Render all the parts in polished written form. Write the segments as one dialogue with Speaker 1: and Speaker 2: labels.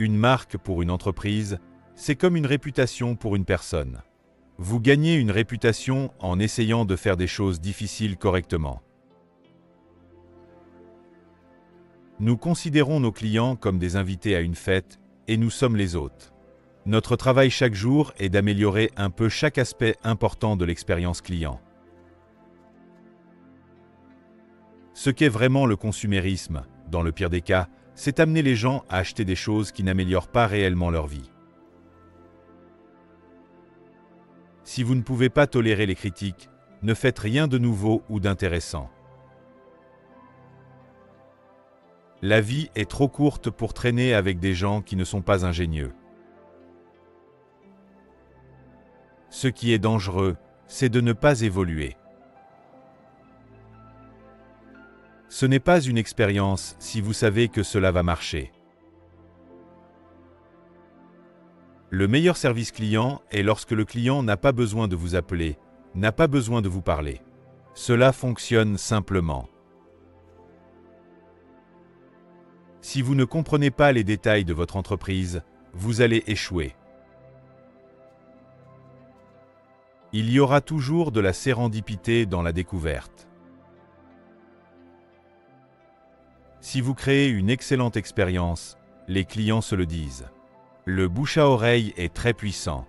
Speaker 1: Une marque pour une entreprise, c'est comme une réputation pour une personne. Vous gagnez une réputation en essayant de faire des choses difficiles correctement. Nous considérons nos clients comme des invités à une fête et nous sommes les hôtes. Notre travail chaque jour est d'améliorer un peu chaque aspect important de l'expérience client. Ce qu'est vraiment le consumérisme, dans le pire des cas, c'est amener les gens à acheter des choses qui n'améliorent pas réellement leur vie. Si vous ne pouvez pas tolérer les critiques, ne faites rien de nouveau ou d'intéressant. La vie est trop courte pour traîner avec des gens qui ne sont pas ingénieux. Ce qui est dangereux, c'est de ne pas évoluer. Ce n'est pas une expérience si vous savez que cela va marcher. Le meilleur service client est lorsque le client n'a pas besoin de vous appeler, n'a pas besoin de vous parler. Cela fonctionne simplement. Si vous ne comprenez pas les détails de votre entreprise, vous allez échouer. Il y aura toujours de la sérendipité dans la découverte. Si vous créez une excellente expérience, les clients se le disent. Le bouche à oreille est très puissant.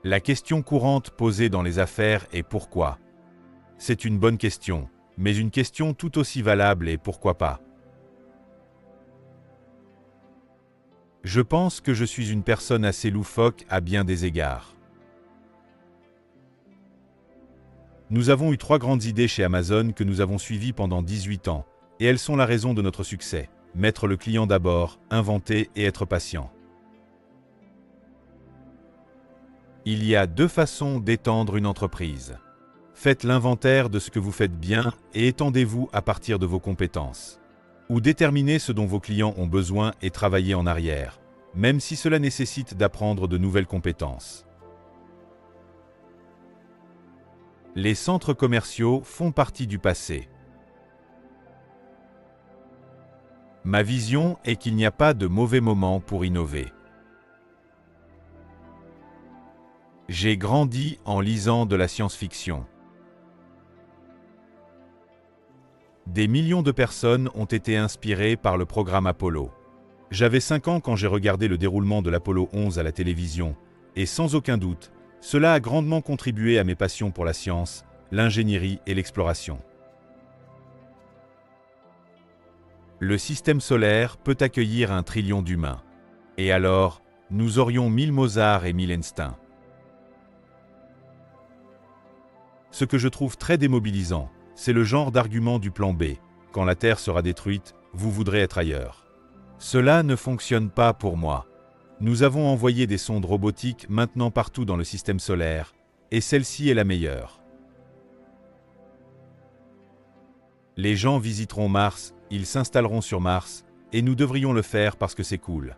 Speaker 1: La question courante posée dans les affaires est pourquoi? C'est une bonne question, mais une question tout aussi valable est pourquoi pas? Je pense que je suis une personne assez loufoque à bien des égards. Nous avons eu 3 grandes idées chez Amazon que nous avons suivies pendant 18 ans, et elles sont la raison de notre succès. Mettre le client d'abord, inventer et être patient. Il y a 2 façons d'étendre une entreprise. Faites l'inventaire de ce que vous faites bien et étendez-vous à partir de vos compétences. Ou déterminez ce dont vos clients ont besoin et travaillez en arrière, même si cela nécessite d'apprendre de nouvelles compétences. Les centres commerciaux font partie du passé. Ma vision est qu'il n'y a pas de mauvais moment pour innover. J'ai grandi en lisant de la science-fiction. Des millions de personnes ont été inspirées par le programme Apollo. J'avais 5 ans quand j'ai regardé le déroulement de l'Apollo 11 à la télévision, et sans aucun doute, cela a grandement contribué à mes passions pour la science, l'ingénierie et l'exploration. Le système solaire peut accueillir 1 trillion d'humains. Et alors, nous aurions 1000 Mozart et 1000 Einstein. Ce que je trouve très démobilisant, c'est le genre d'argument du plan B. Quand la Terre sera détruite, vous voudrez être ailleurs. Cela ne fonctionne pas pour moi. Nous avons envoyé des sondes robotiques maintenant partout dans le système solaire, et celle-ci est la meilleure. Les gens visiteront Mars, ils s'installeront sur Mars, et nous devrions le faire parce que c'est cool.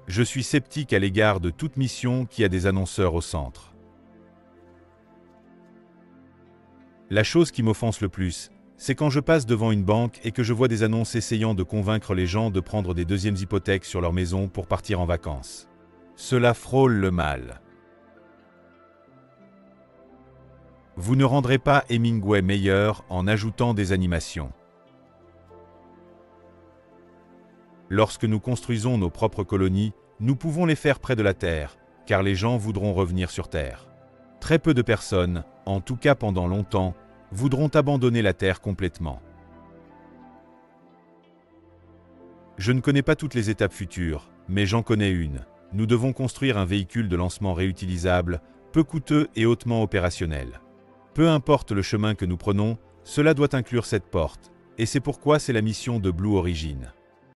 Speaker 1: Je suis sceptique à l'égard de toute mission qui a des annonceurs au centre. La chose qui m'offense le plus, c'est quand je passe devant une banque et que je vois des annonces essayant de convaincre les gens de prendre des 2e hypothèques sur leur maison pour partir en vacances. Cela frôle le mal. Vous ne rendrez pas Hemingway meilleur en ajoutant des animations. Lorsque nous construisons nos propres colonies, nous pouvons les faire près de la Terre, car les gens voudront revenir sur Terre. Très peu de personnes, en tout cas pendant longtemps, voudront abandonner la Terre complètement. Je ne connais pas toutes les étapes futures, mais j'en connais une. Nous devons construire un véhicule de lancement réutilisable, peu coûteux et hautement opérationnel. Peu importe le chemin que nous prenons, cela doit inclure cette porte, et c'est pourquoi c'est la mission de Blue Origin.